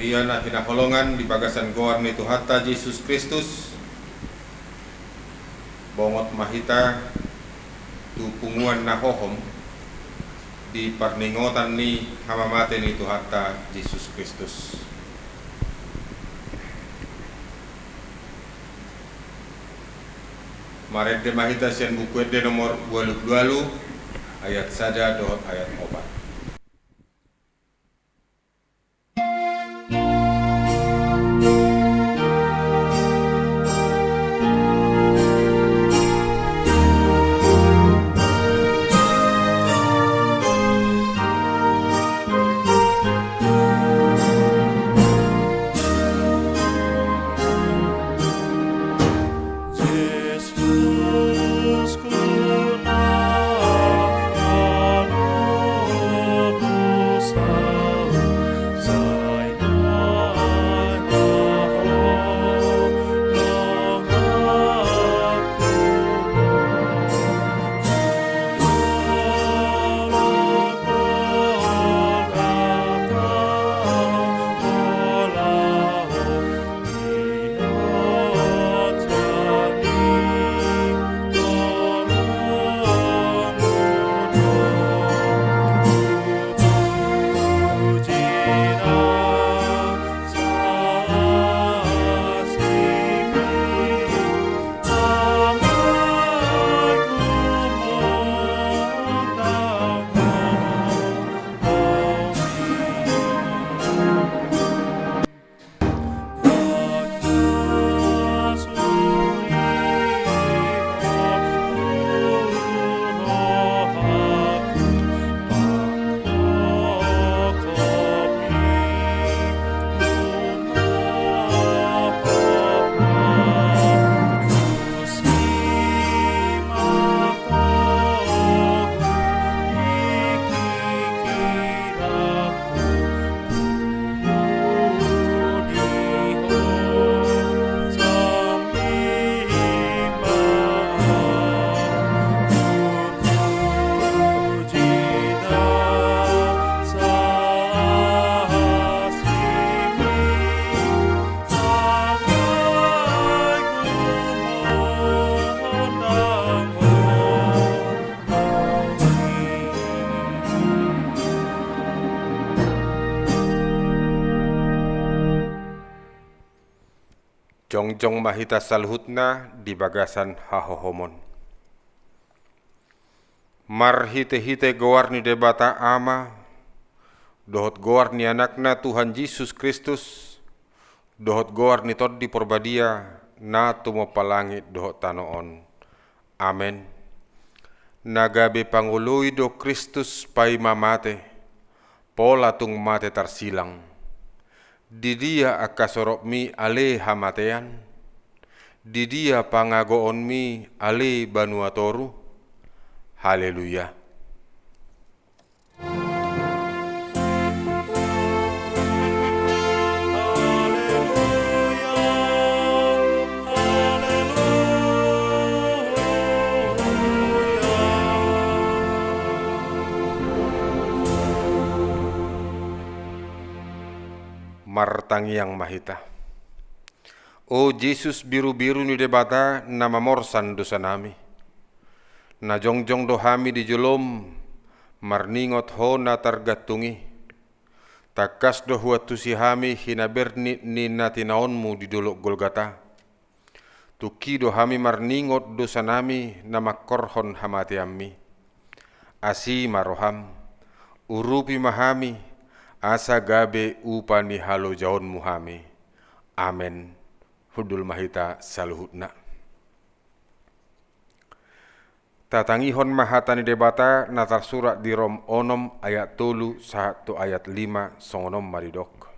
dia na hinaholongan di bagasan goar ni Tuhatta Yesus Kristus bongot mahita tupunguan na hohom di parningotan ni hamamate ni Tuhatta Yesus Kristus. Marede mahita sian buku ede nomor 22 ayat saja dohot ayat 4. Jongjong mahita salhutna di bagasan hahohomon. Mar hite-hite goar ni debata ama, dohot goar ni anakna Tuhan Yesus Kristus, dohot goar ni tod di porbadia, na tumo palangit dohot tanoon. Amen. Nagabe pangului do Kristus pai mamate, pola tung mate tarsilang. Di dia akasorok mi ale hamatean, di dia pangagoon mi ale banuatoru. Haleluya. Martangiang mahita. O Jesus biru-biru ni debata na mamorsan dosa nami. Na jongjong dohami di julom marningot ho na targatungi. Takas dohuat tusihami hinaberni ni natinaonmu di dolok Golgata. Tuki dohami marningot dosa nami na makorhon hamatiammi. Asi maroham, urupi mahami, asa gabe upani halo jaon muhami. Amen. Hudul mahita saluhutna. Tatangihon mahatani debata natar surat di Rom onom ayat 3 satu ayat 5 songonom maridok.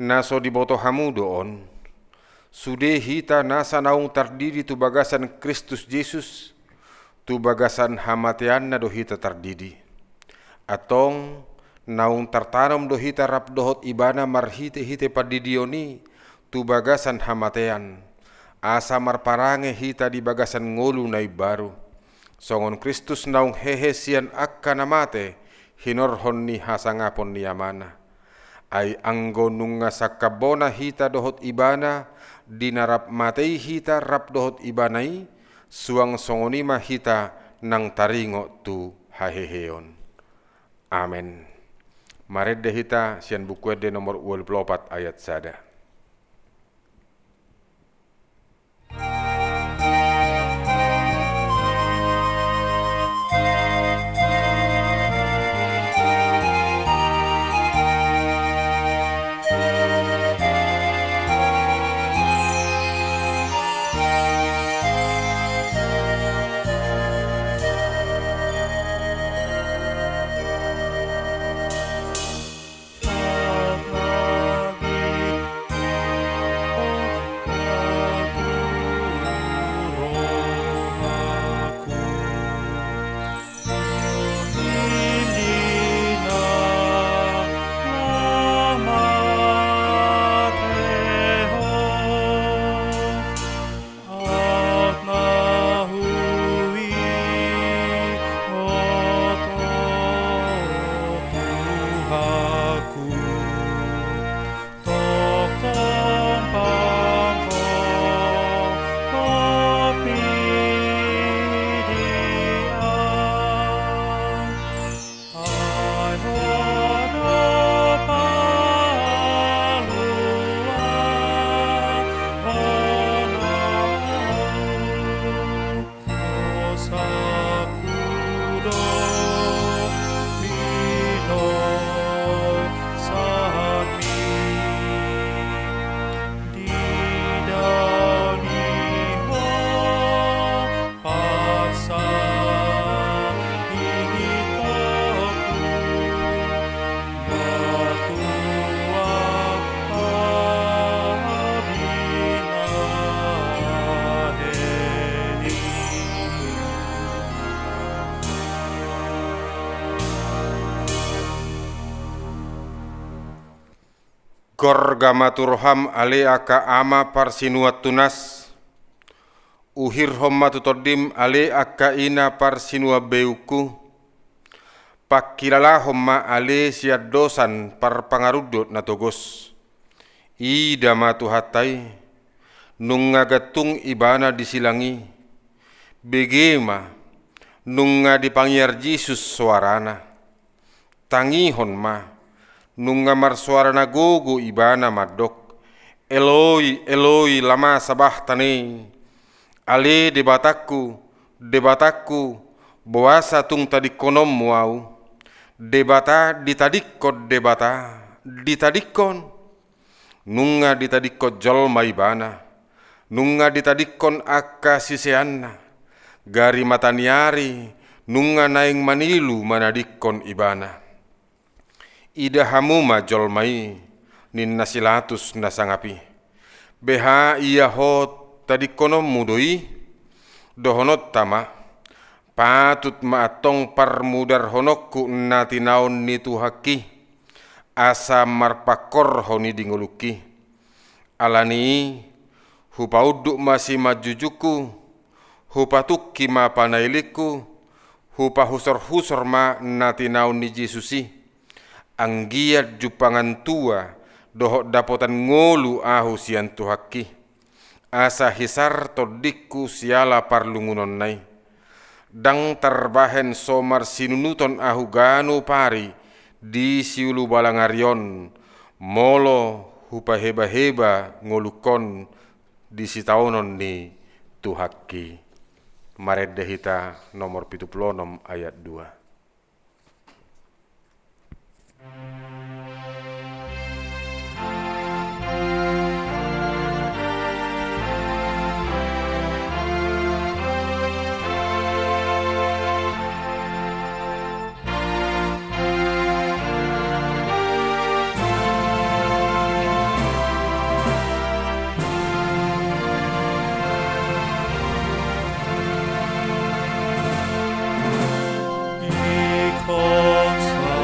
Naso diboto hamu doon, sude hita nasa naung tardidi tu bagasan Kristus Yesus, tu bagasan hamatian na do hita tardidi. Atong naung tartanam do hita rap dohot ibana marhite-hite padidioni tu bagasan hamatean. Asa marparange hita di bagasan ngolu na ibaru. Songon Kristus naung hehe sian akka namate hinorhon ni hasangapon ni amana. Ay anggo nunga sakabona hita dohot ibana, dinarap matei hita rap dohot ibanai, suang songonima hita nang taringo tu haheheon. Amen. Maredde hita sian bukuede nomor 24 ayat sada. Gorgama turham ale aka ama parsinuat tunas, uhir homma tutodim ale aka ina parsinua beuku, pakilala homma ale siad dosan par pangarudot na togos, ida matu hatai, nunga gatung ibana disilangi, begema nunga dipangyar Jesus suarana, tangihon ma, nunga marsuarana gogo ibana madok, Eloi, Eloi lama sabahtani, ale debataku, boasa tung tadikonom muau, debata ditadikot debata, ditadikon, nunga ditadikot jolma ibana, nunga ditadikon akka siseanna, gari mataniari, nunga naing manilu manadikon ibana. Ida hamuma jolmai nin nasilatus nasangapi. Beha iya hot tadi konom mudoi dohonot tama patut maatong parmudar honokku nati naon nitu haki asa marpakor honi dinguluki. Alani hupa uduk masih majujuku, hupa tukki ma panailiku, hupa husor-husor ma nati naon ni Jesusi. Anggiat jupangan tua dohok dapotan ngolu ahu sian tuhaki, asa hisar todikku siala parlungunon nai, dang terbahen somar sinunuton ahu ganu pari di siulu balangarion, molo hupa heba-heba ngolukon di sitaunon ni tuhaki. Maredde hita nomor 76 ayat 2. Ikon sa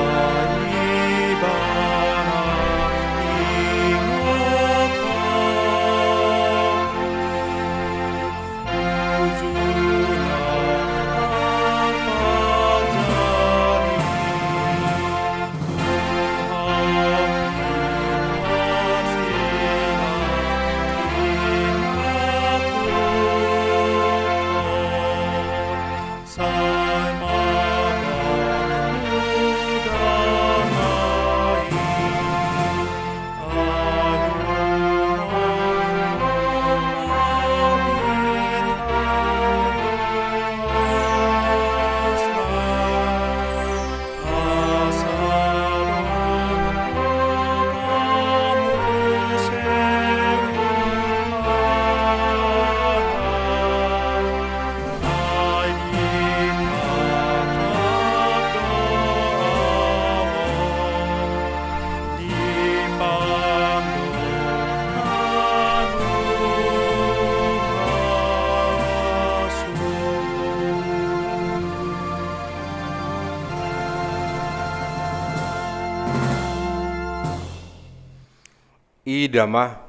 idama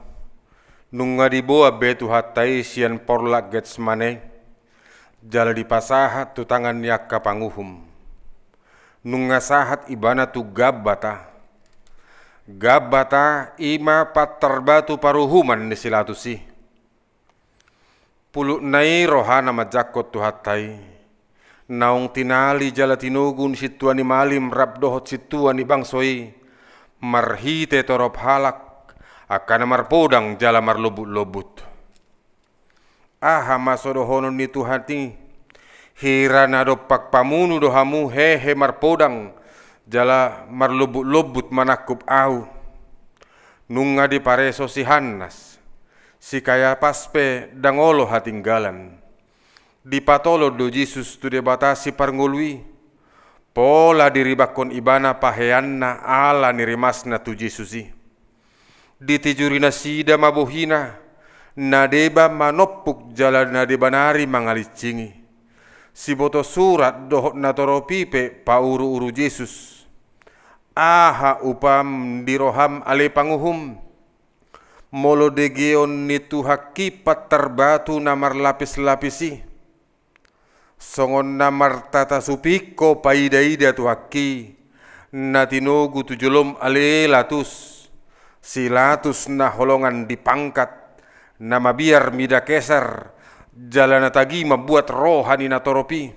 nunga diboa betu hatai sian porlak Getsemane jala dipasahat tu tangan yakka panguhum nunga sahat ibana tu gabbata ima patarbatu paruhuman ni silatusi puluk nai rohana majakot tu hatai naung tinali jala tinugun situani malim rabdohot situani bangsoi marhite torop halak akan marpodang jala marlobut-lobut aha masodohonon ni tuhati hirana dopak pamunu dohamu hehe marpodang jala marlobut-lobut manakup au nunga di pareso si Hannas si kaya paspe dangolo hatinggalan di patolo do Jesus tu debatasi parngolui pola diribakon ibana paheanna ala nirimasna tu Jesusi ditijurina sida mabohina nadeba manopuk jalan nadebanari mangalicingi si boto surat dohot natoro pipe pauru-uru Jesus aha upam diroham ale panguhum molo degeon nitu hakipat terbatu namar lapis-lapisi songon namar tata supiko paida-ida tu haki natinogu tujulom ale latus silatus na holongan dipangkat nama biar mida keser jalana tagi membuat rohani natoropi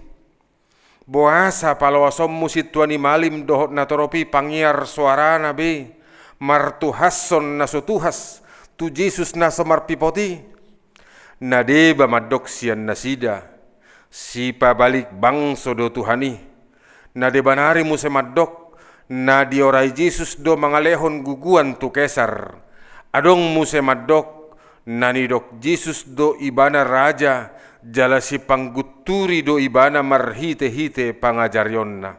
boasa palawasommu situani malim dohot natoropi pangiar suara nabe martuhasson nasutuhas tu Jesus nasomar pipoti nadeba madoksian nasida sipa balik bangso do Tuhani nadebanari musemadok nadiorai Jesus do mangalehon guguan tu kesar adong musemadok nanidok Jesus do ibana raja jala si pangguturi do ibana marhite-hite pangajaryonna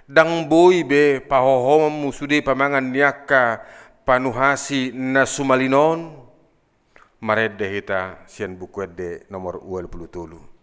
dang boy be pahohom musude pamangan nyaka panuhasi na sumalinon maredde hita sian bukuedde nomor 23.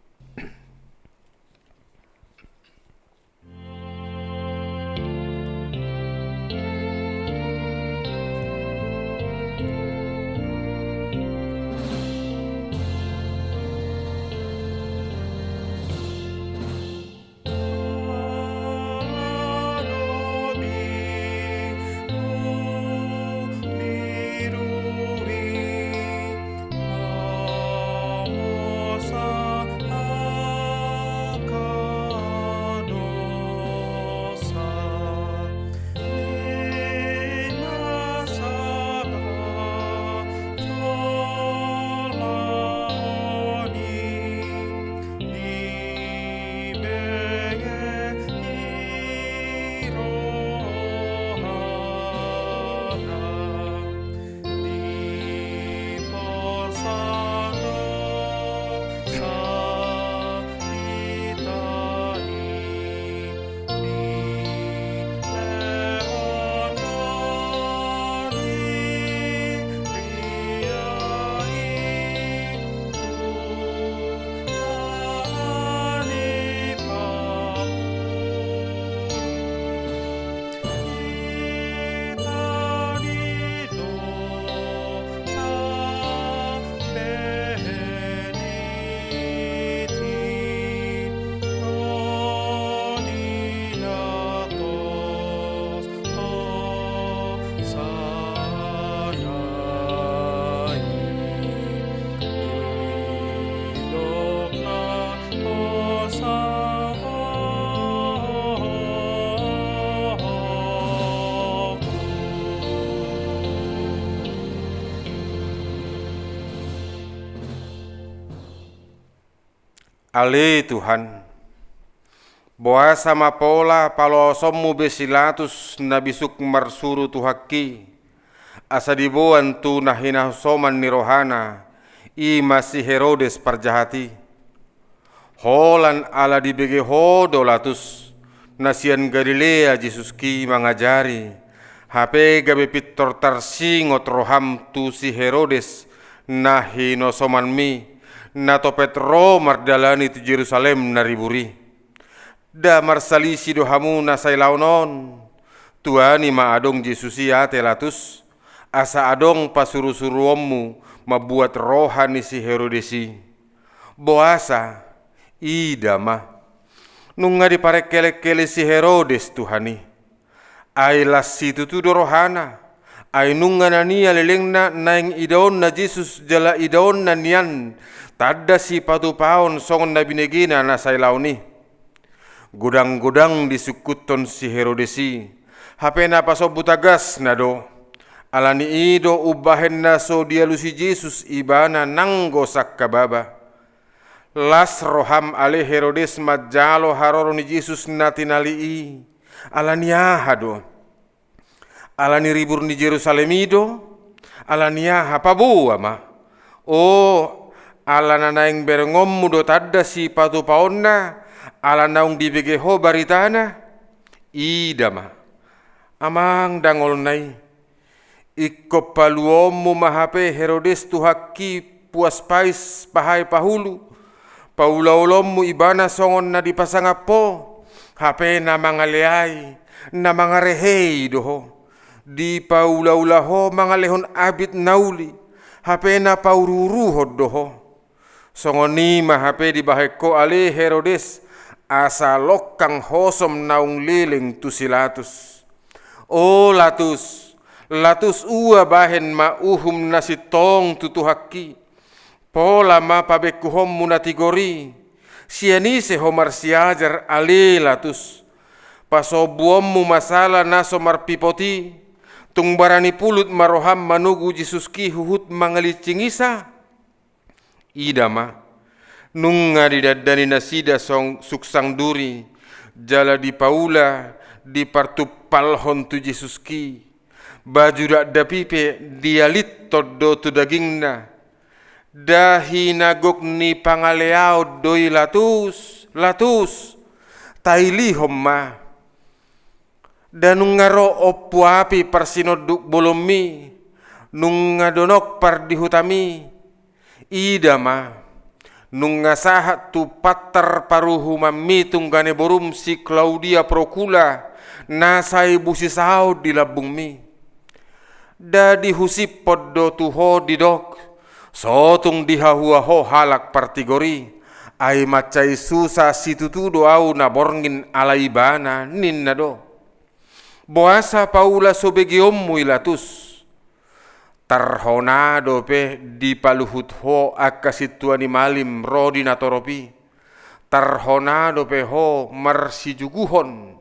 Ale Tuhan, boa sama pola palo sommu besilatus nabisuk marsuru tuhaki, asa dibuan tu nahina soman nirohana, i masih Herodes parjahati. Holan ala dibege hodolatus, nasian Galilea Jesus ki mangajari, hape gabe pitor tarsingot roham tu si Herodes, nahino soman mi, nato Petro mardalani tu Jerusalem nariburi da marsalisi dohamu nasai launon tuani ma adong Jesusia telatus asa adong pasuru-suruommu mabuat rohani si Herodesi. Boasa, ida ma. Nunga di parekele-kele si Herodes Tuhani. Ay lasitu tu rohana. Ay nunga na niya lelengna naing idaon na Jesus jala idaon na niyan. Tada si patupaon songon na binigina na saylaw ni. Gudang-gudang disukuton si Herodesi. Hape na paso butagas na do. Alani ido ubahen na so dialu si Jesus ibana nanggo sakkababa. Las roham ale Herodes majalo haroro ni Jesus na tinalii. Alaniaha do. Alani ribur ni Jerusalem ido. Alaniaha pabua ma. Oh, alana naing berengommu do tadda si patu paonna. Alanaung dibegeho baritana. Ida ma. Amang dangol nai. Ikko paluomu mahape Herodes tuhaki puas pais pahai pahulu. Paulaulommu ibana songon na dipasangapo. Hape na mga leay, na mga rehey doho. Di paulaulaho mga lehon abit nauli. Hape na paururuhod doho. Songon ni mahape di bahek ko ale Herodes. Asa lokang hosom naung liling tusilatus. O latus, latus ua bahen mauhum nasitong tutuhaki. Pola ma pabekuhom munatigori. Sianise homar siajar ale latus. Pasobuommu masala naso marpipoti. Tungbarani pulut maroham manugu Jisuski huhut mangalicingisa. Ida ma. Nunga didadani nasida song suksang duri. Jala di paula di partupalhon tu Jisuski. Baju dak dapipe dialit todo tu dagingna. Dahi nagok ni pangaleao doi latus tailihom ma. Dan ngaro opu api parsinoduk bolomi nunga donok par dihutami. Ida ma nunga sahat tu patar paruhu mami tunggane borum si Claudia Procula nasai busi sao di labung mi. Da dihusip poddo tuho didok. Sotung dihahuaho halak partigori. Ay macai susah situtu doau na borngin alaibana ninna do. Boasa paula sobegiommu ilatus. Tarhonado pe di paluhut ho akasituani malim rodi natoropi. Tarhonado pe ho marsijuguhon.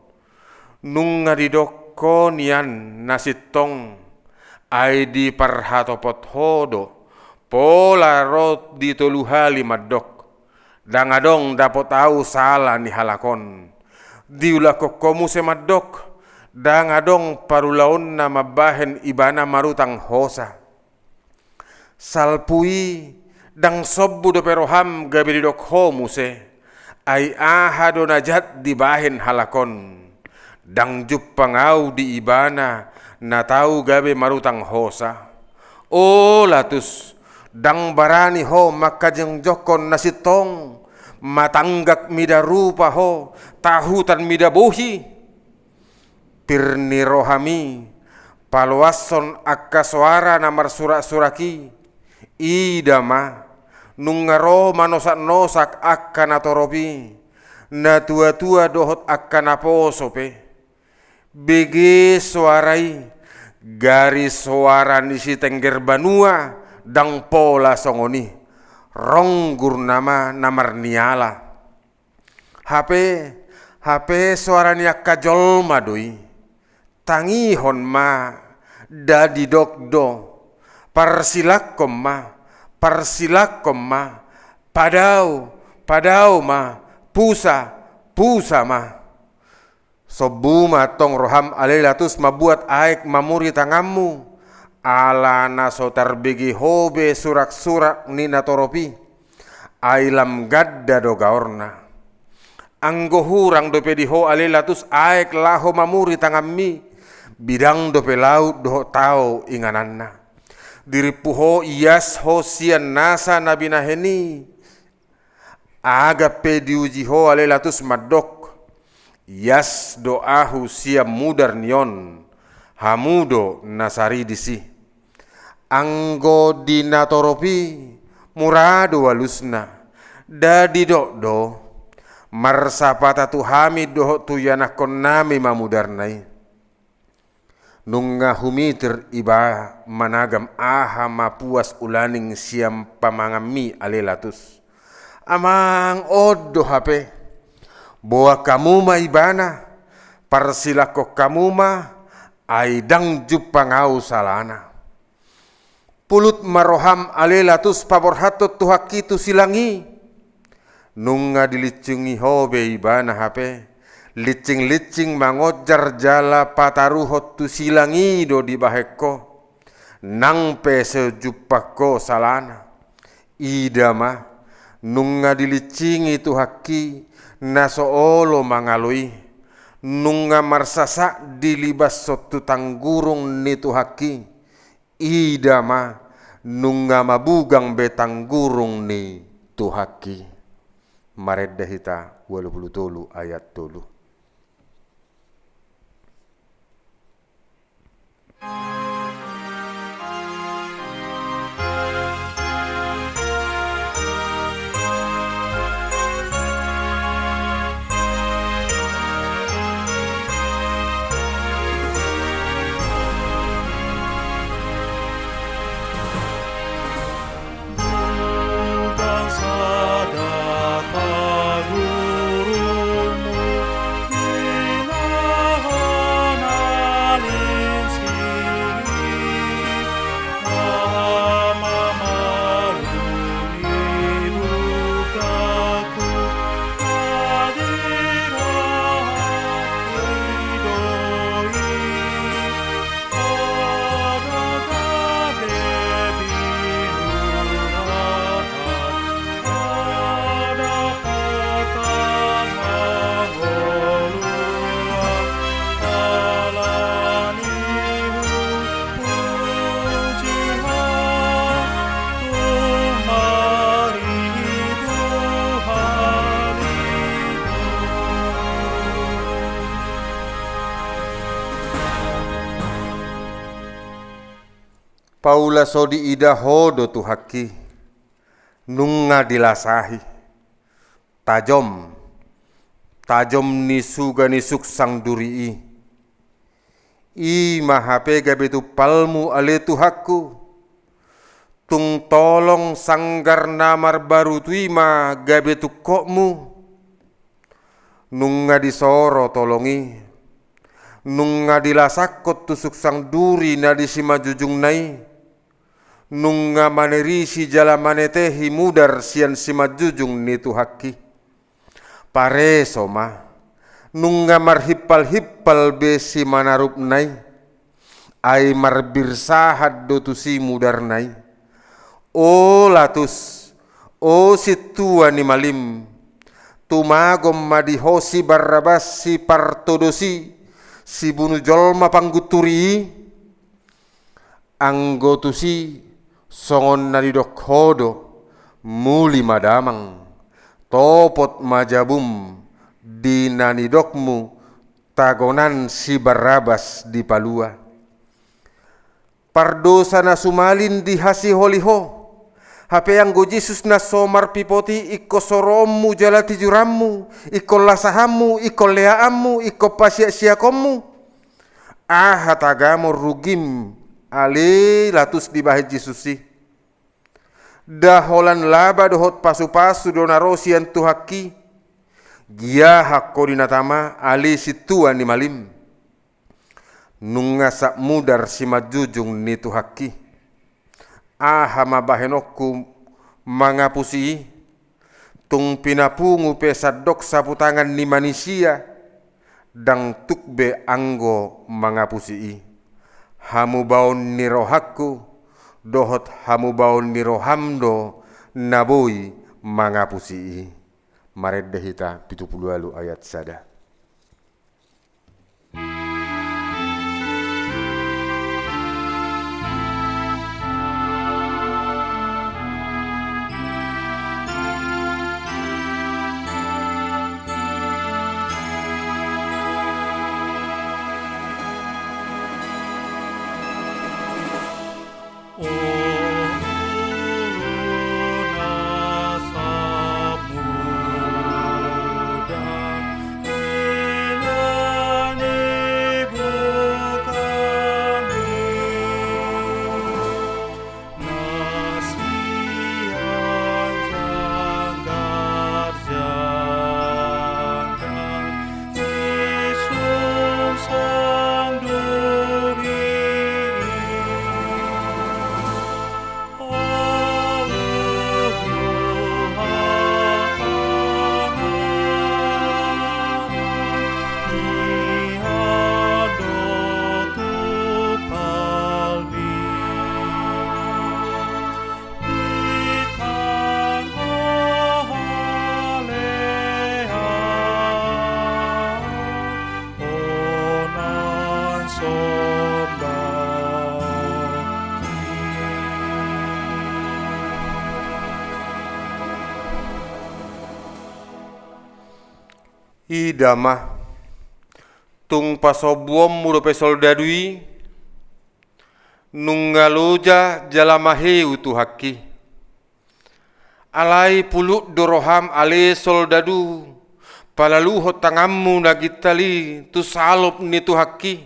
Nunga didok konian nasitong. Ay di parhatopot hodo. Pola rot di toluhali madok. Dangadong dapat tahu salah ni halakon. Diulah kokomu semadok. Dangadong parulaon na mabahen ibana marutang hosa. Salpui dang sobbu do peroham gabi dok homu se. Ay aha do najat di bahen halakon. Dang juppangau di ibana na tahu gabi marutang hosa. Oh latus. Dang barani ho makajeng jokon nasitong matanggak mida rupa ho tahutan mida bohi pirni rohami palwason akka suara namar surak-suraki ida ma nungaro manosak-nosak akka natoropi na tua-tua dohot akka naposope bege suarai garis suara nisi tengger banua dang pola songoni ronggur nama namar niala HP suara niak kajol madui tangihon ma dadi dokdo parsilakom ma padau ma pusa ma sobu matong roham alelatus mabuat aek mamuri tangamu ala naso tarbigi hobe surak-surak ni natoropi ailam gadda do gaorna anggo hurang dope diho alelatus aek laho mamuri tangammi bidang dope laut do tao ingananna diripuho iyas ho sian nasa nabinaheni aga pe diujiho alelatus madok iyas doahu siam mudar nion hamudo nasari disi anggo dinatoropi murado walusna dadi do marsapata tu hamid doho tu yanakon nami mamudarnai nunga humitir iba managam aha mapuas ulaning siam pamangami alelatus amang odo hape boa kamuma ibana parsilako kamuma aidang jupangau salana pulut maroham alelatus paborhatot tuhakitu silangi nunga dilicungi hobe ibana hape licing-licing mangojar jala pataruhot tu silangi do di baheko nang pese jupako salana idama nunga dilicingi tu haki naso olo mangalui nunga marsasa dilibas sotu tanggurung ni tu haki idama nunga mabugang betang gurung ni tu haki Maredda hita 23 ayat 3. Paula sodi ida hodo tu haki nunga dilasahi tajom ni suga ni suksang durii i mahape gabe tu palmu ale tu hakku tung tolong sanggar namar baru tu ima gabe tu kokmu nunga disoro tolongi nunga dilasakot tu suksang duri na disima jujung nai nunga manerisi jala manetehi mudar sian simajujung ni tu haki pare soma nunga marhippal besi manarup nai ai marbirsahat do tu si mudar nai o latus o situa ni malim tumagom madihosi barrabas si partodosi si bunuh jolma pangguturi anggotusi songon nadidok hodo muli madamang topot majabum di nanidokmu tagonan si Barabas di palua pardosa na sumalin di hasi holiho hape anggo Jesus na somar pipoti iko soromu jalati jurammu iko lasahammu iko leaammu iko pasya-syakommu hatagamo rugim ale latus di bahit Jesusi daholan laba dohot pasu-pasu donarosian tuhaki gia hakko dinatama ale situan ni malim nunga sak mudar si majujung ni tuhaki mabahenokku mangapusi tung pinapungu pesadok saputangan ni manusia dang tukbe anggo mangapusi hamu baon ni rohakku dohot hamu baon ni rohamdo naboi mangapusi Maredda hita 70 ayat sada. Oh Idama tung pasobuom mudo pe soldadui nungaloja jalamaheu tu haki alai pulut doroham ale soldadu palaluho tangammu nagitali tu salop ni tu haki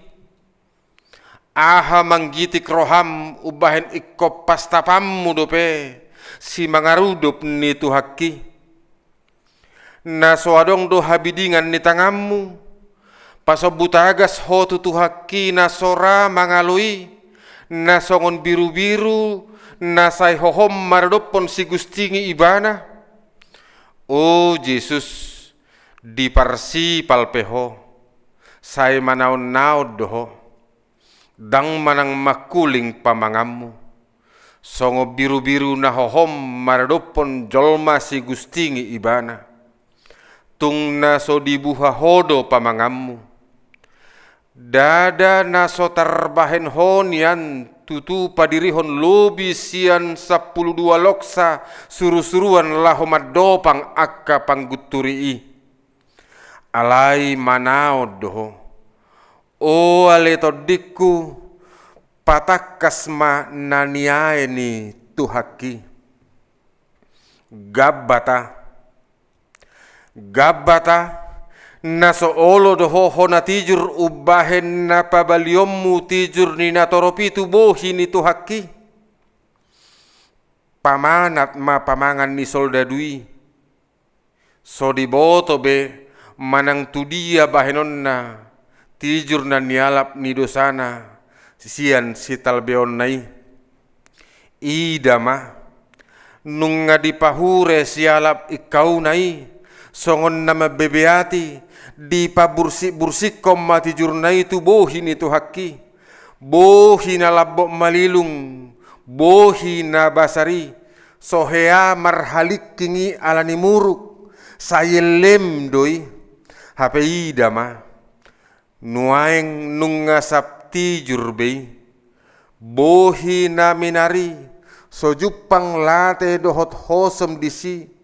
aha manggitik roham ubahen ikop pastapammu dope si mangarudup ni tu haki na soadong do habidingan ni tangammu pasobutagas ho tu haki na sora mangalui na songon biru-biru na say hohom maradopon si gustingi ibana o Jesus di parsi palpeho say manaon-naod doho dang manang makuling pamangammu songo biru-biru na hohom maradopon jolma si gustingi ibana tung naso dibuha hodo pamangammu dada naso tarbahen honian tutu padirihon lobi sian 12 loksa suru-suruan lahomad dopang akka pangguturii alai manaod doho o ale todikku patakkas ma naniae ni tuhaki Gabata naso olo doho hona tijur ubahen na pabaliommu tijur ni natoropi tubohi ni tuhaki pamanat ma pamangan ni soldadui so diboto be manang tudia bahenon na tijur na nialap ni dosana sian sitalbeon nai idama nunga dipahure sialap ikau nai songon nama bebeati di pabursik koma tijur nai tu bohi ni tu haki bohi na labok malilung bohi na basari sohea marhalik kingi alani muruk sayelem doi hape idama nuaeng nunga sapti jurbei bohi na minari sojupang late dohot hosem disi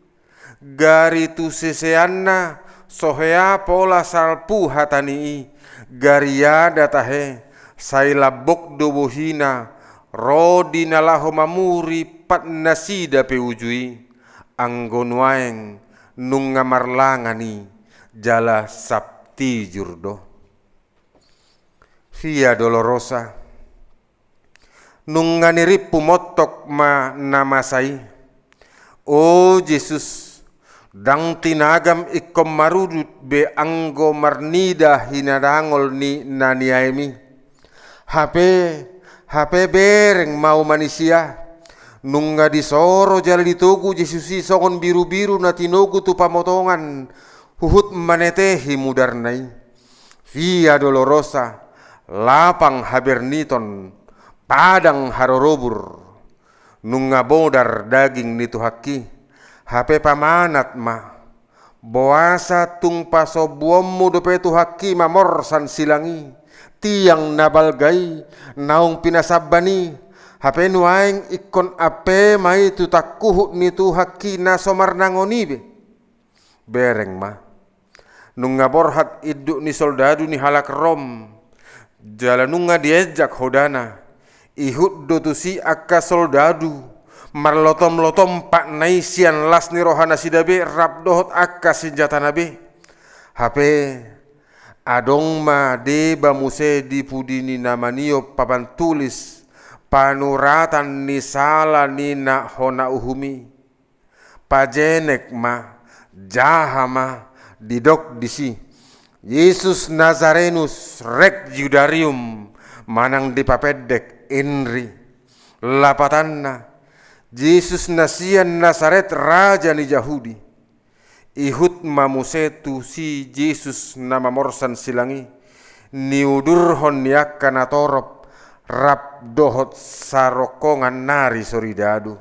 gari tu seseanna sohea pola salpu hatani garia datahe sai labok dobohina rodi nalaho mamuri pat nasida peujui anggon waeng nunga marlangani jala sapti jurdo via dolorosa nunga nirip pumotok ma namasai o Jesus dang tinagam ikom marudut be anggo marnida hinadangol ni naniaemi HP bereng mau manusia nunga disoro jala ditogu Jesusi songon biru-biru na tinogu tu pamotongan huhut manetehi mudarnai via dolorosa lapang haberniton padang harorobur nunga bodar daging ni tuhaki HP pamanat ma boasa tung pasobuommu dope tuhaki mamorsan silangi tiang nabalgai naung pinasabani HP nuaing ikon ape mai tutakuhut ni tuhaki na somar nangonibe bereng ma nunga borhat iduk ni soldadu ni halak rom jala nunga diejak hodana ihut dotusi akka soldadu marlotom-lotom pak naisian las ni rohana sidabe rap dohot akka senjata nabe HP adong ma deba muse dipudini namanio papan tulis panuratan ni sala ni na hona uhumi pajenek ma jahama didok disi Yesus Nazarenus rek judarium manang dipapedek inri lapatanna Yesus nasian Nazaret raja ni Yahudi ihut mamusetu si Yesus nama morsan silangi niudurhon yakka natorop rap dohot sarokongan nari soridadu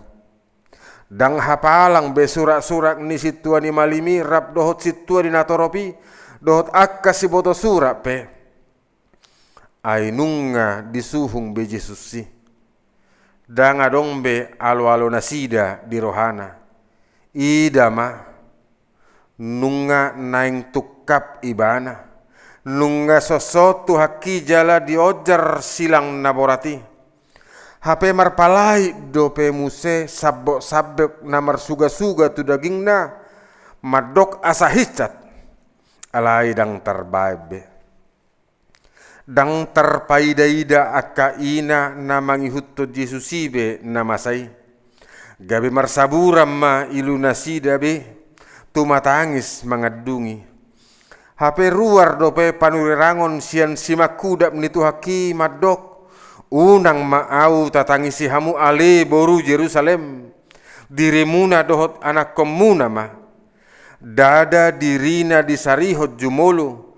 dang hapalang be surak-surak ni situa ni malimi rap dohot situa di natoropi dohot akka si boto surak pe ainunga disuhung be Yesus si dang adombe alo-alo nasida di rohana idama nunga naing tukap ibana, nunga sosotu haki jala diojar silang naborati. Hape marpalai dope muse sabok namar suga-suga tu dagingna, madok asa hicat, alai dang terbabe. Dang terpaida-ida akka ina namangi hutto Jesusibe namasai. Gabe marsaburam ma ilu nasida be tumatangis mangadungi. Hape ruar dope panurirangon sian simakudap nitu haki madok. Unang maau tatangisi hamu ale boru Jerusalem. Dirimuna dohot anak komuna ma. Dada dirina disarihot jumolo.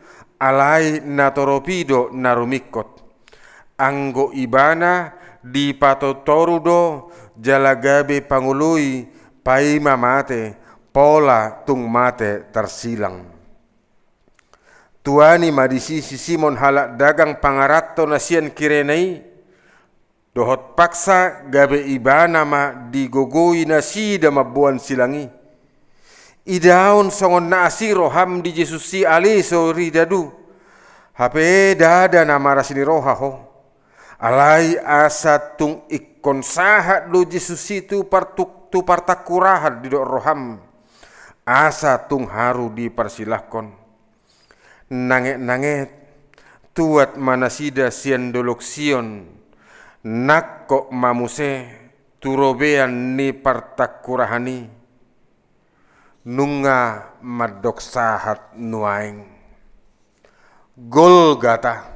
Alai natoropido narumikot. Anggo ibana di patotorudo jalagabe pangului paima mate pola tung mate tersilang. Tuani madisi si Simon halak dagang pangarato nasian kirenai dohot paksa gabe ibana ma digogoi nasida mabuan silangi. Idaon songon na asiro ham di Jesus si aliso ridadu. Hape dada namara sini roha ho. Alai asa tung ikon sahat do Jesus itu tu partakurahan di do roham. Asa tung haru dipersilahkan. Nanget-nanget tuat manasida sian dolok sion. Nakko mamuse turobean ni partakurahani. Nunga madok sahat nuaing. Golgata.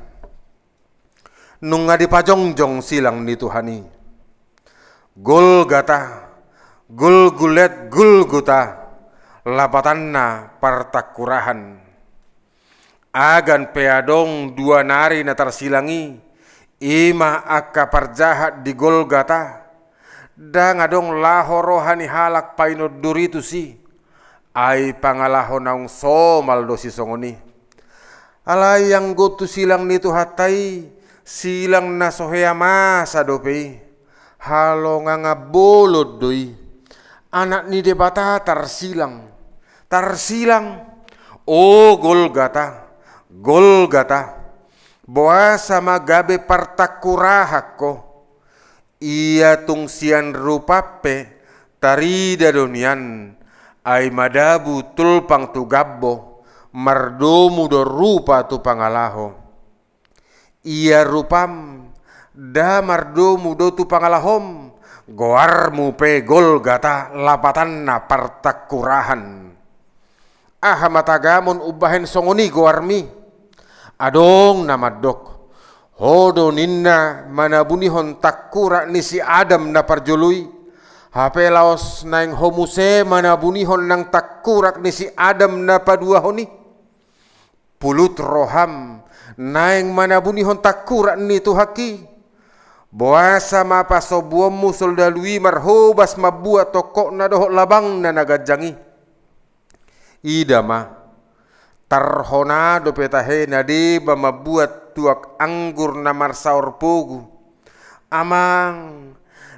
Nunga dipajongjong silang ni Tuhani. Golgata. Gulgulet gulguta. Labatanna partakurahan. Agan peadong dua nari na tersilangi. Ima akka parjahat di Golgata. Da ngadong laho rohani halak painod duritu si. Ay pangalahon naung somal do si songoni. Alay yang gotu silang nito hatay, silang nasohea masa dope. Halo nga bolod doy. Anak ni debata tarsilang. Oh Golgata, Golgata. Boa sama gabe partakurahak ko. Ia tung sian rupape tarida donian. Ay madabu tulpang tu gabbo, mardomu do rupa tu pangalaho. Ia rupam, da mardomu do tu pangalahom, goarmu pe Golgata lapatan na partakurahan. Matagamun ubahen songoni goarmi, adong namadok. Hodo ninna manabunihon takura ni si Adam na parjului. Hape laos naing homuse manabunihon nang takurak ni si Adam na paduahoni. Pulut roham naing manabunihon takurak ni tuhaki. Boasa mapasobuomu soldalui marhobas mabuat tokok na dohok labang na nagadjangi. Ida ma tarhona do petahe nadi ba mabuat tuak anggur na marsaor pogu. Amang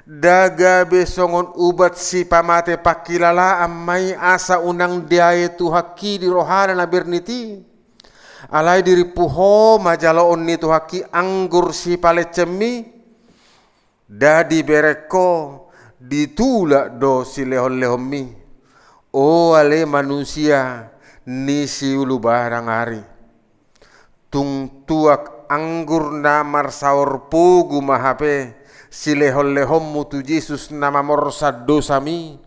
daga besongon ubat si pamate pakilala amai asa unang diaye tu haki di rohana na berniti. Alai diri puho majaloon ni tu haki anggur si palecemi. Dadi bereko ditulak do si lehon-lehon mi. O ale manusia ni si ulu barang hari. Tung tuak anggur na marsaor pugu mahape. Si lehon-lehonmu tu Yesus nama morsa dosami.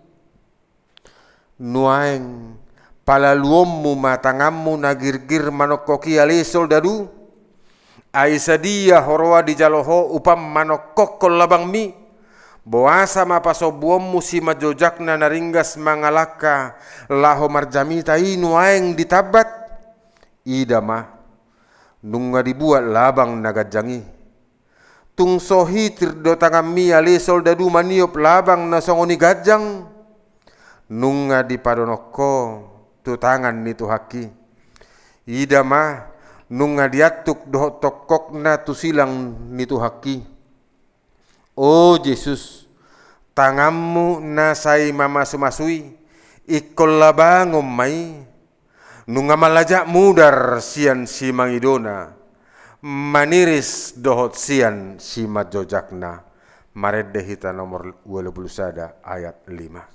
Nuaeng palaluommu matangammu nagirgir manokoki alisol dadu. Aisadia horoa di jaloho upam manokokol labang mi. Boasa mapasobuommu si majojakna naringgas mangalaka laho marjamita nuaeng ditabat. Ida ma nunga dibuat labang nagadjangi. Tung sohitir do tangami alisol dadu maniop labang na songoni gajang. Nunga di padonoko tu tangan ni tu haki. Ida ma nunga diatuk doh tokok na tu silang ni tu haki. Oh Yesus, tanganmu na say mamasu-masui ikol labangom mai. Nunga malajak mudar sian si mangidona, maniris dohot sian si majojakna. Maret dehita nomor 21 ayat 5.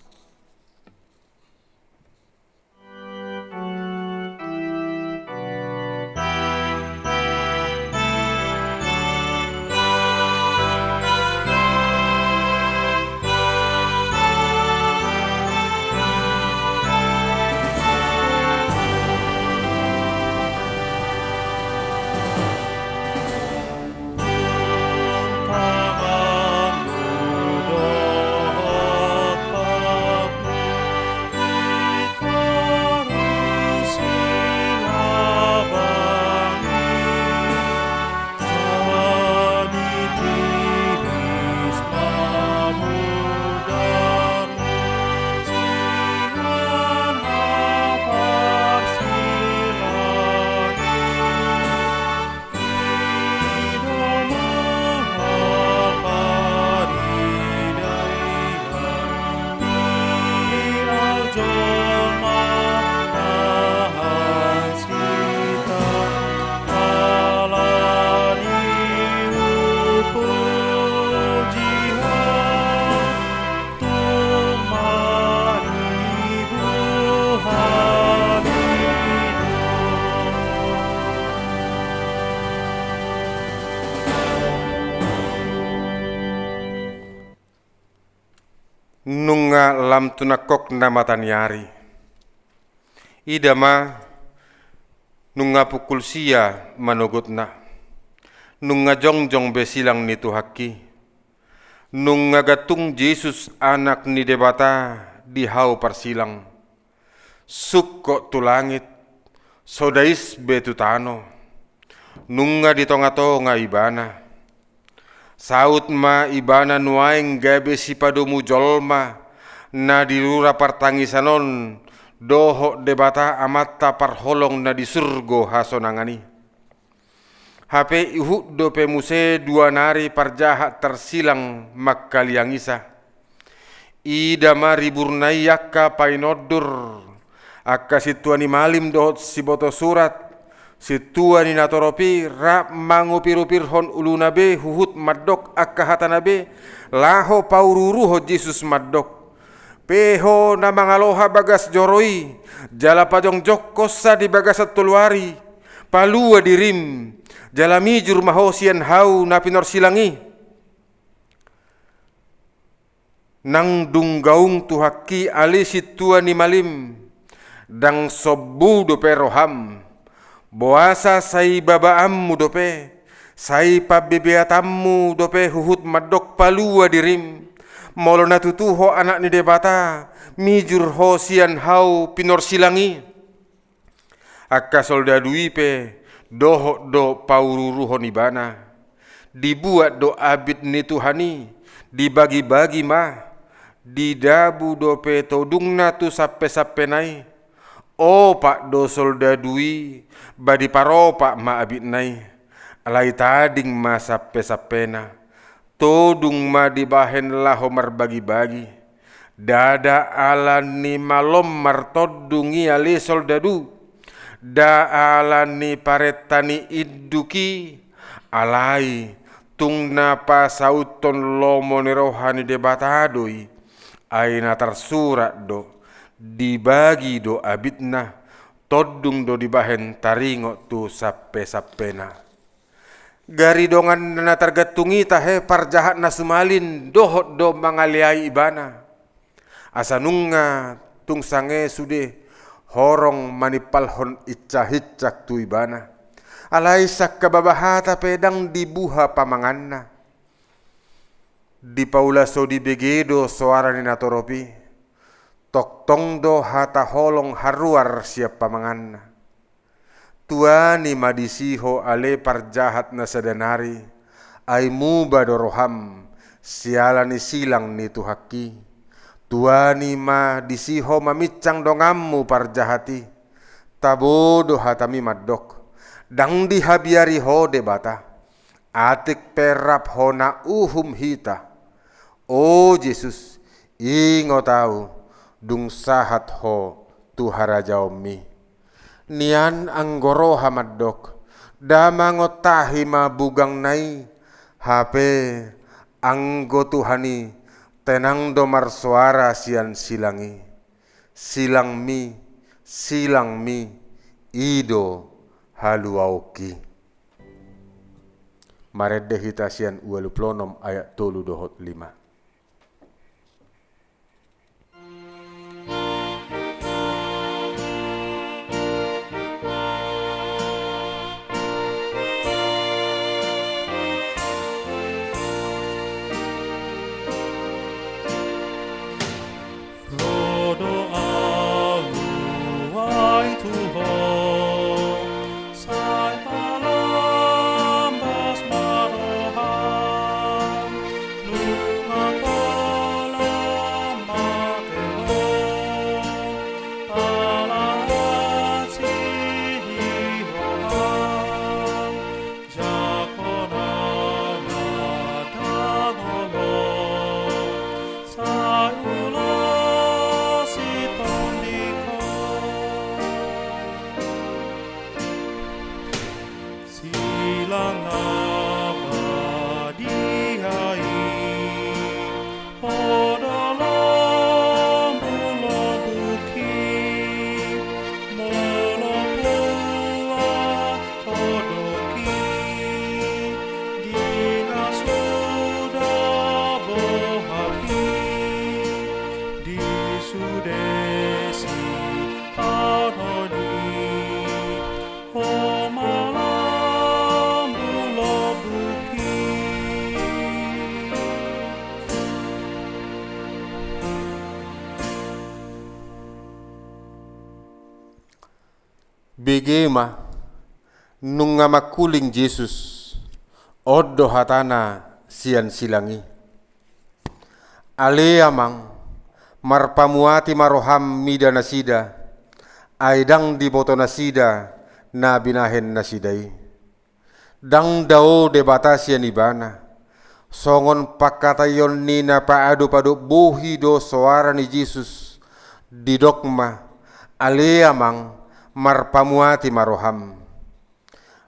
Nunga lam tunakok na matanyari. Idama nunga pukul sia manugot na. Nunga jongjong besilang nitu haki. Nunga gatung Jesus anak ni debata dihau parsilang. Sukko tu langit, sodais betutano. Nunga di tonga-tonga ibana. Saut ma ibana nuaing gabe si padomu jolma na dirura partangisanon doho debata amata parholong na di surgo hasonangani. Hape ihuk do pemuse dua nari parjahat tersilang makkaliang isa. Ida mari burnai yakka painodur akka situani malim dohot si boto surat. Situani natoropi rap mangupirupirhon ulunabe huhut maddok akka hatanabe laho paururuho Jesus maddok peho na mangaloha bagas joroi jala pajong jokkosa di bagasat tuluari palua dirim jala mijur mahosian hau na pinor silangi nang dunggaung tuhaki ali situani malim dang sobbu do peroham boasa sai babaammu dope, sai pabebeatammu dope huhut madok palua dirim. Molo natutuho anak ni debata, mijur ho sian hau pinor silangi. Akka soldadui pe doho do paururuho nibana. Dibuat do abid ni Tuhani, dibagi-bagi mah. Didabu dope todungna tu sape-sape nai. O pak do soldadui badi paro pak ma abit nai alai tading ma sape-sapena todung ma dibahen laho marbagi-bagi dada alani malom martodungi ali soldadu da alani paretani idduki alai tungna pa sauton lomo nerohani debatadoi aina tersurat do dibagi do abitna todung do dibahen taringo tu sape-sapena gari dongan na targatungi tahe parjahat na sumalin dohot do mangaliai ibana asanunga tung sange sude horong manipalhon icah-icak tu ibana alai sakka babahata pedang dibuha pamanganna di paula so di begedo suara ni natoropi tok tongdo hata holong haruar siap pamangan tuani madisiho ale parjahat na sadanari ay muba doroham sialani silang ni tuhaki tuani ma disiho mamicang dongammu parjahati tabodo hatami maddok dang dihabiari ho debata atik perap hona uhum hita o Jesus ingo tahu dung sahat ho tu harajaomi nian anggoro hamaddok, damangotahi mabugang nai, hape anggo Tuhani, tenang domar suara sian silangi, silang mi, ido haluauki. Maredde hitasian 26 ayat 3-5. Begema nunga makuling Jesus oddo hatana sian silangi, ale amang marpamuati maroham mida nasida, aidang di boto nasida na binahen nasidai, dang dao de batasian ibana, songon pakatayon ni na paado pado buhi do suara ni Jesus di dogma, ale amang marpamuati maroham,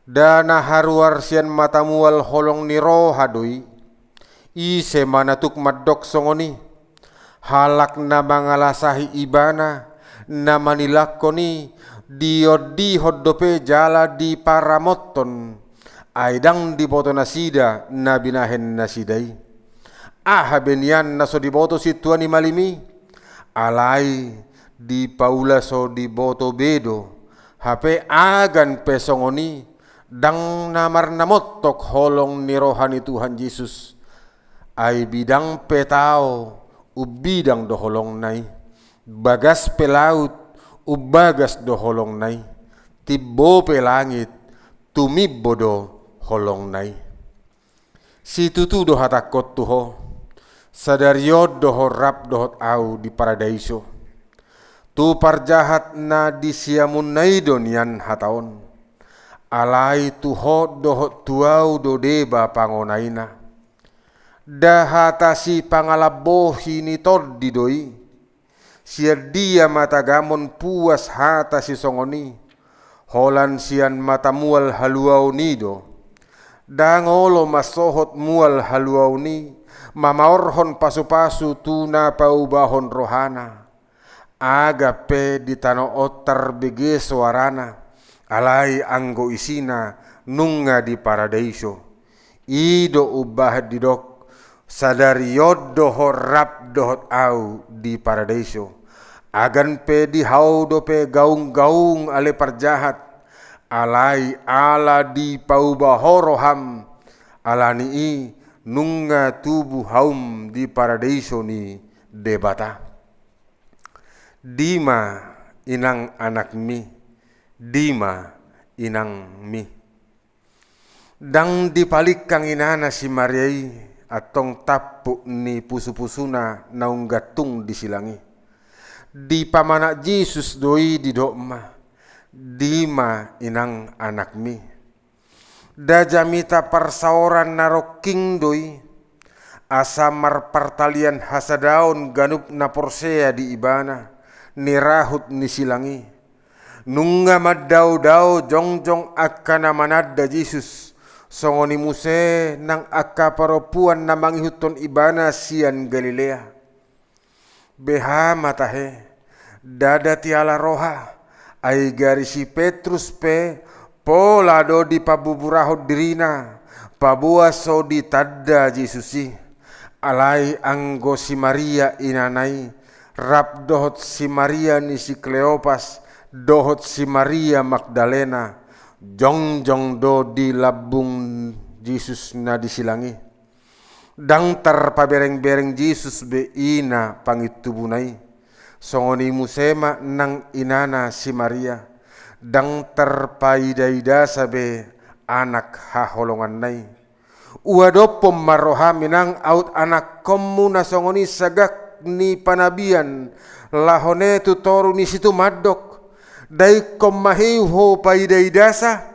dana haruar sian matamual holong ni rohadoi, ise manatuk madok songoni, halak na mangalasahi ibana, na manilakoni, di hoddope jala di paramoton, aidang di boto nasida na binahen nasidai, benian naso di boto situani malimi, alai di paula so di boto bedo, hape agan pesongoni, dang namar namotok holong ni rohani Tuhan Yesus, ay bidang petao ubidang doholong nai, bagas pelaut ubagas doholong nai, tibbo pelangit tumibbo do holong nai. Si tutu do hatakot tuho, sadariod doho rap dohot au di paradaiso, tu parjahat na disiamun naidon yan hataon, alai tuho dohot tuau do deba pangonaina, dahatasi pangalabohi ni tordidoi, siar dia matagamon puas hatasi songoni, holan sian matamual haluau nido, dangolo masohot mual haluau ni, mamaorhon pasu-pasu tuna paubahon rohana, agape di tano otar bege suarana, alai anggo isina nunga di paradaiso, ido ubah didok, sadari yoddo horap dohot au di paradaiso, agan pe di haudo pe gaung-gaung ale parjahat, alai ala di paubahoroham, alani i nunga tubuh haum di paradaiso ni debata. Dima inang anak mi, dima inang mi, dang dipalik kang inana si Mariai atong tapu ni pusu-pusuna naung gatung disilangi, di pamanak Jesus doi di dokma, dima inang anak mi, dajamita parsaoran naroking doi, asamar partalian hasadaon ganup na porsea di ibana, nirahut ni silangi, Nunga maddaw-daw jongjong akana manadda Jesus. Songoni muse nang akka paropuan na mangihuton ibana sian Galilea. Beha matahe dada tiala roha ay gari si Petrus pe polado di pabuburahod dirina pabuaso di tadda Jesusi. Alay anggo si Maria inanay rap dohot si Maria ni si Kleopas dohot si Maria Magdalena jongjong do di labung Jesus na disilangi. Dang tar pabereng-bereng Jesus be ina pangitubunay. Songoni musema nang inana si Maria. Dang tar paidaida sabe anak haholongan nay. Uadopom maroha minang out anak komu na songoni sagak ni panabian. Lahone tutoru ni situ madok. Dai komahiho paidaidasa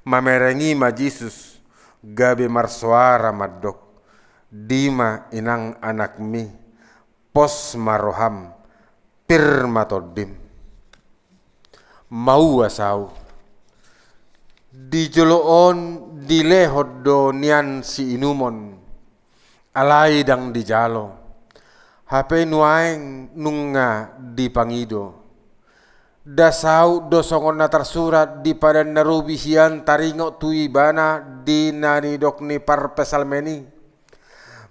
mamerengi ma Jesus gabe marsuara madok dima inang anak mi pos maroham pirmatodim mau asau di joloon dilehod do nian si inumon alai dang di jalo hape nuaeng nunga di pangido. Dasau dosongon na tersurat di padan narubisian taringo tuibana di nanidok ni parpesalmeni.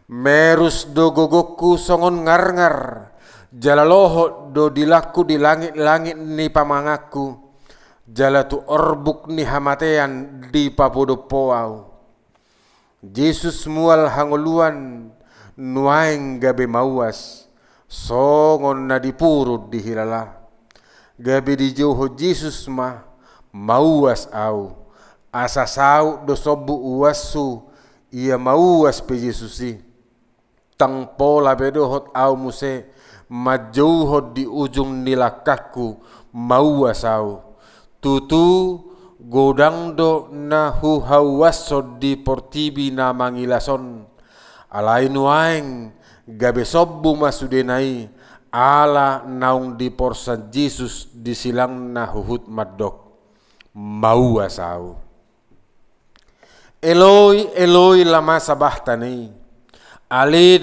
Merus do gogokku songon ngar-ngar jalaloho do dilaku di langit-langit ni pamangaku jalatu orbuk ni hamatean di papodo poau. Jesus mual hangoluan nuaeng gabe mauas songon na dipurut di hilala. Gabi di jauh Jesus mah mauas au asasau do sobu uasu ia mauas pe Jesusi tang pola bedohot au muse majauhot di ujung nilakaku mauas au tutu godang do nahu hawaso di portibi na mangilason alai nuaeng gabe sobu masudenai ala naung di porsa Jesus disilang na huhut madok mau asau. Eloi Eloi lama sabahtani ale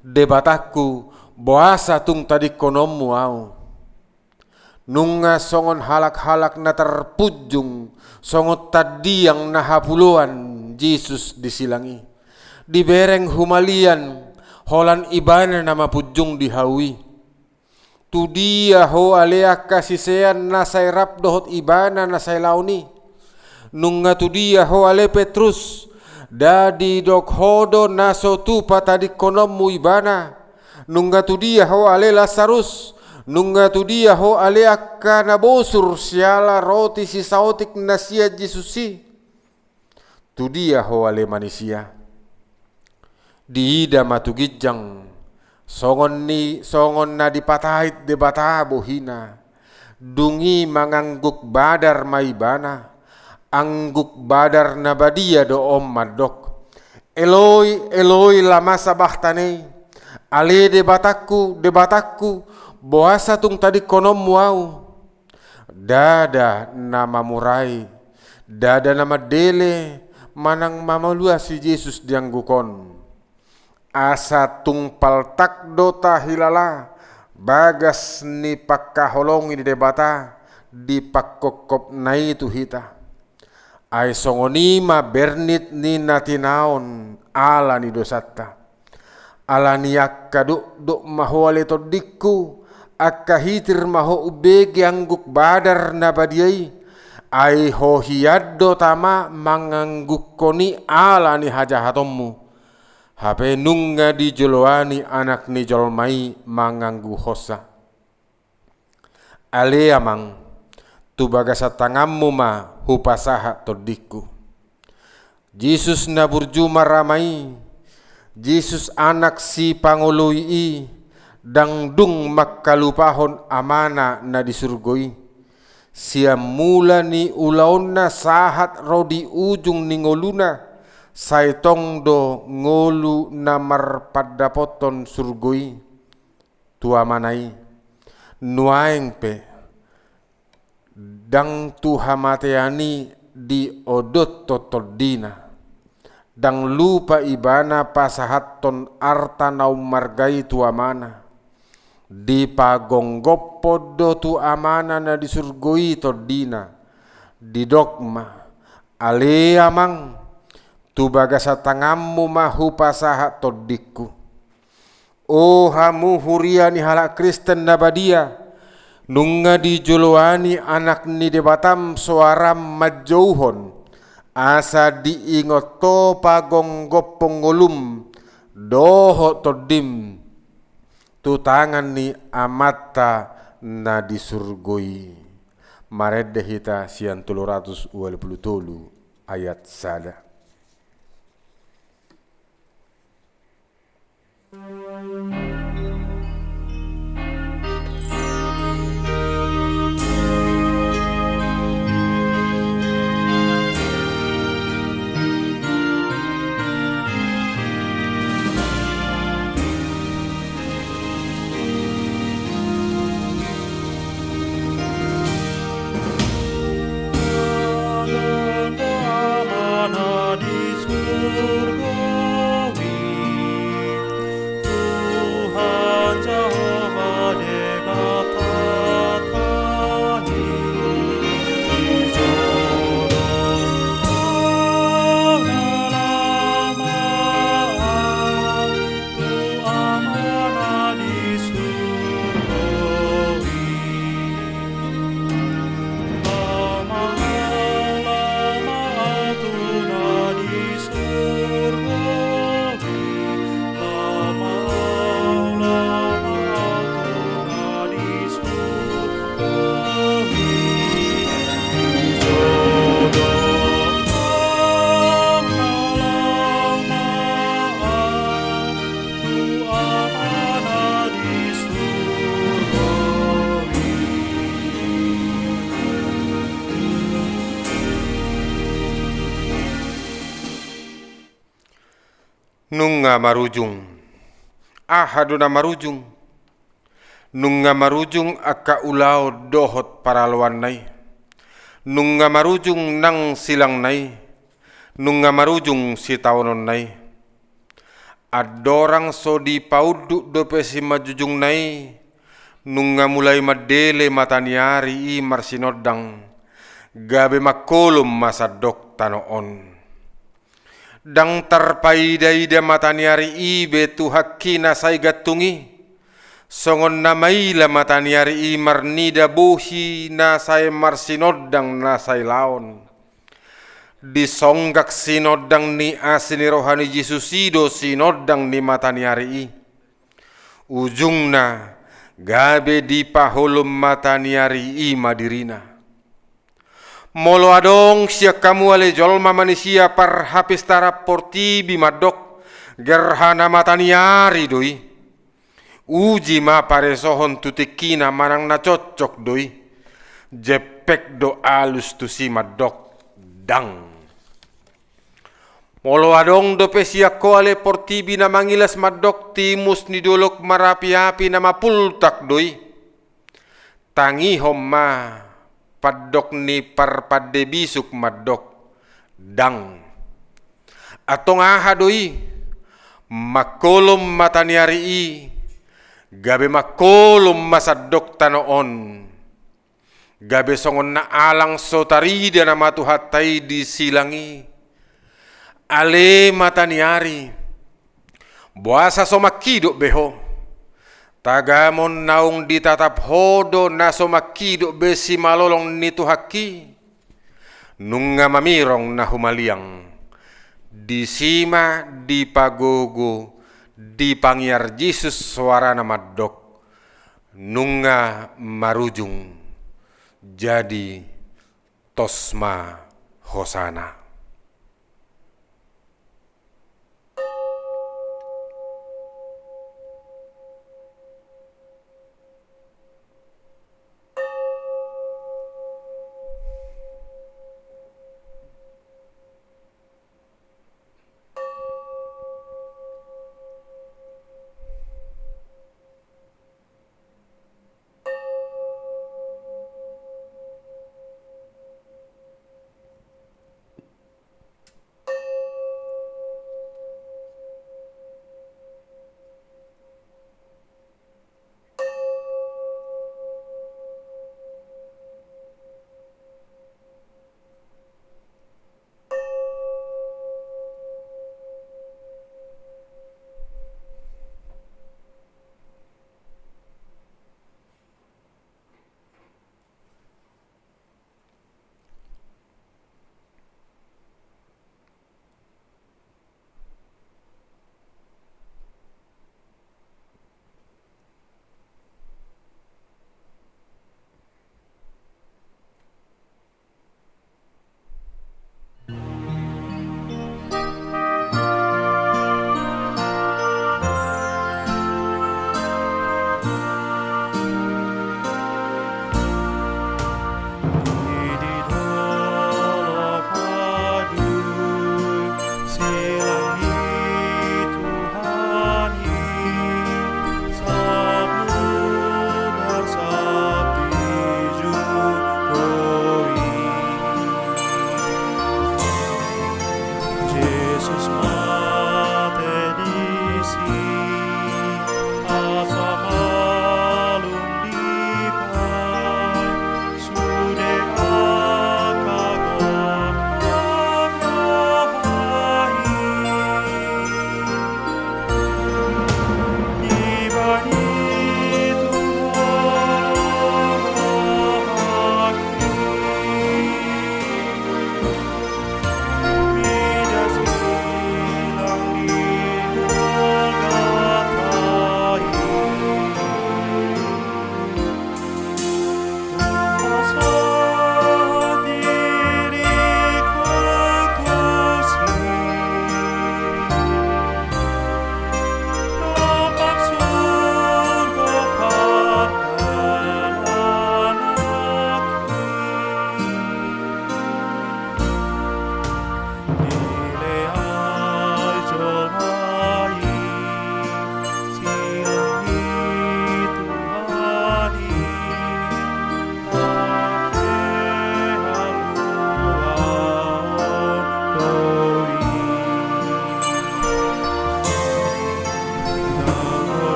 debatakku boasa tung tadi konommu au nunga songon halak-halak na terpujung songot tadi yang nahapuluan Jesus disilangi dibereng humalian holan ibana nama pujung dihawi. Tu dia ho alea kasisean nasai rap dohot ibana nasai launi. Nunga tu dia ho ale Petrus dadi dok hodo naso tu patadi konommu ibana. Nunga tu dia ho ale Lazarus. Nunga tu dia ho ale akka nabosur siala roti si sautik nasia Jesusi. Tu dia ho ale manusia. Di ida matugijang songon na dipatahit de bata bohina dungi mangangguk badar maibana angguk badar nabadia do om madok Eloi Eloi lama sabahtane ale de batakku boasa tung tadi konom muau dada nama murai dada nama dele manang mamalua si Jesus dianggukon asa tungpal takdo tahilala bagas ni pakkaholong ini debata di pakkokop nai tu hita ay songonima bernit ni natinaon ala ni dosatta ala ni akkadu do maho ale todikku akka hitir maho ubegi angguk badar nabadiai ay ho hiyaddo tama mangangguk koni ala ni hajahatommu hape nunga di joloani anak ni jolmai manganggu hosa. Ale amang tu bagasa tangammu ma hupasaha todiku. Jesus na burjuma ramai. Jesus anak si pangului dang dung makkalupahon amana na disurgoi. Siam mula ni ulaon na sahat rodi ujung ni ngoluna. Saitong do ngolu namar padapoton surgoi tua manai nuaeng pe dang tuha mateani di odot totodina, dang lupa ibana pasahaton arta naum margai tu amana, di pagonggoppo do tu amana na disurgoi todina, di dogma ale amang tu bagasa tangammu mahu pasahat toddiku. O hamu huria ni halak Kristen nabadia, nunga di joloani anak ni debatam suaram majauhon, asa diingot to pagonggop pengolum doho todim, tu tangan ni amata na disurgoi. Maredde hita sian 323 ayat sada. Nunga marujung, ahaduna marujung, nunga marujung aka ulau dohot paraluan nai, nunga marujung nang silang nai, nunga marujung si taonon nai, adorang so di pauduk dope si majujung nai, nunga mulai madele mataniari i marsinodang, gabe makolum masadok tanoon. Dang tarpaida-ida mataniari ibe tu hakkina say gatungi, songon namaila mataniari i marnida bohi na say marsinodang na say laon. Disonggak sinodang ni asini rohani Jesusido sinodang ni mataniari i. Ujungna gabe di paholum mataniari i madirina. Molo adong siya kamu ale jolma manusia par hapis tarap porti bimadok gerhana mataniari doi. Uji ma paresohon tutikina manang na cocok doi. Jepek do alus tu si madok dang. Molo adong do pesia ko ale porti bina mangilas madok timus ni dolok marapi-api na mapultak doi. Tangi homma padok ni parpade bisuk madok dang. Atong ahadoi makolom mataniari i gabe makolom masadok tanoon. Gabe songon na alang sotarida na matuhatay di silangi. Ale mataniari buasa somakido beho. Tagamon naung ditatap hodo na somakido besi malolong nitu haki. Nunga mamirong na humaliang. Disima di pagogo di pangyar Jesus suara na madok. Nunga marujung jadi tosma hosana.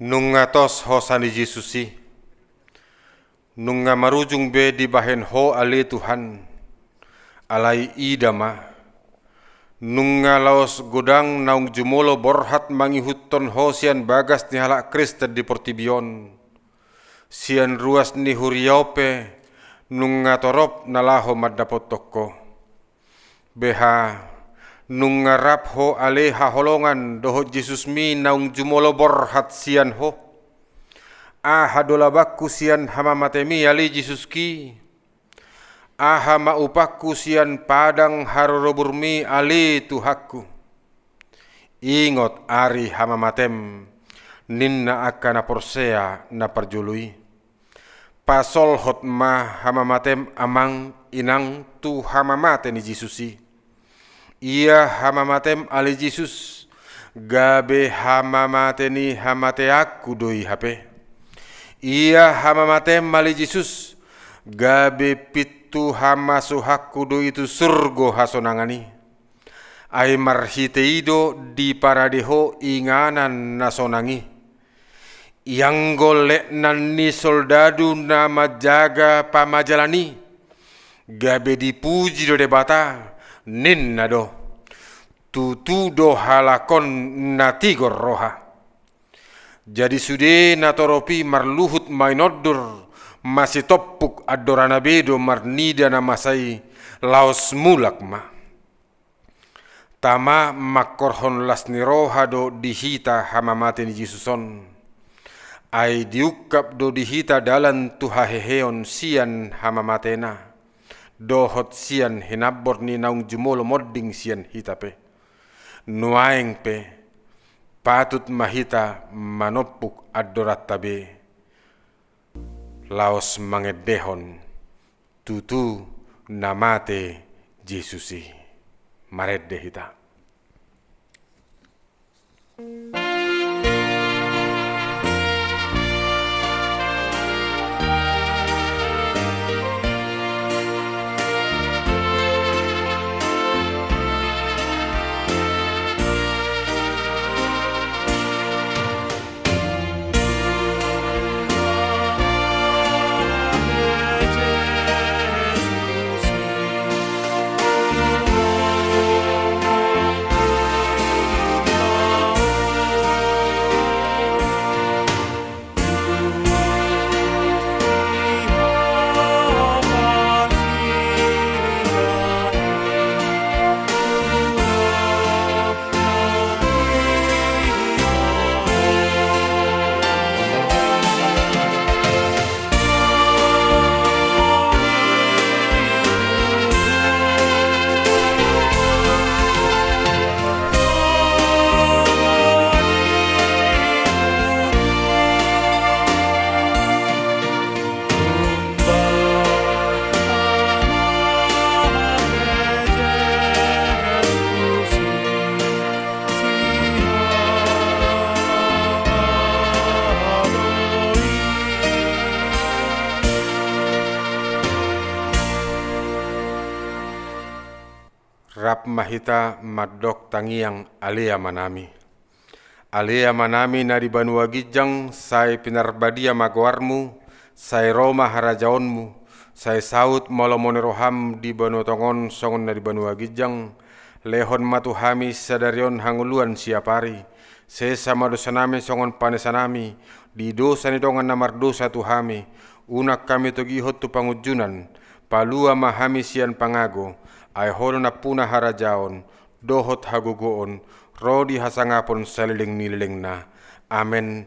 Nungatos hosani Jesusi, nunga marujung be di bahen ho ale Tuhan, alai idama, nunga laos godang naung jumolo borhat mangihuton ho sian bagas ni halak Kristen di portibion, sian ruas ni huriope, nunga torop nalaho madapot toko, beha nunga rap ho ale haholongan doho Jesus mi naung jumolo borhat sian ho, hadolabakku sian hama matemi ali Jesus ki, ma upakku sian padang haroroburmi ali Tuhaku. Ingot ari hama matem ninna akana porsea na parjului, pasol hot ma hama matem amang inang tu hama mate ni Jesusi. Ia hama matem ali Jesus, gabe hama mate ni hamate aku doi hape. Ia hama matem ali Jesus, gabe pitu hama suhaku doi itu surgo hasonangani. Ai marhiteido di paradeho inganan nasonangi. Yang golek nani soldadu nama jaga pamajalani, gabe dipuji do debata ninna do tutu do halakon natigor roha. Jadi sude natoropi marluhut mainodur masih topuk adorana bedo marnida namasai laos mulak ma. Tama makorhon lasni roha do dihita hama mate ni Jesuson. Ai diukap do dihita dalan tuhaheheon sian hama matena. Dohot sian hinabor ni naung jumolo modding sian hitape. Nuaeng pe patut mahita manopuk adorat tabe. Laos mangedehon tutu namate Jesusi. Maredde hita. Rap mahita madok tangiang alea manami. Alea manami na di Banua Gijang, sai pinarbadia magoarmu, sai Roma harajaonmu, sai saut molomoneroham di Banua Tongon songon na di Banua Gijang, lehon matuhami sadarion hanguluan siapari, sesa madosanami songon panesanami, di dosa ni dongan namar dosa tuhami, unak kami togihot tu pangujunan, palua mahami sian pangago, ay hono na puna harajaon, dohot hagugoon, rodi hasangapon saliling nililing na. Amen.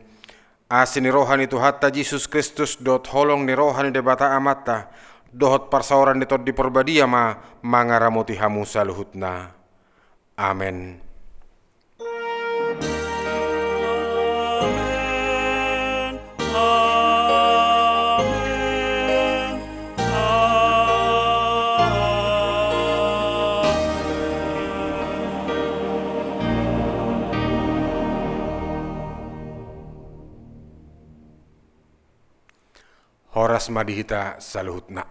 Asin ni rohani Tuhatta Jesus Kristus dot holong ni rohani debata amata, dohot parsauran ni tod di porbadia ma mangaramuti hamu saluhut na. Amen. Horas madihita saluhutna.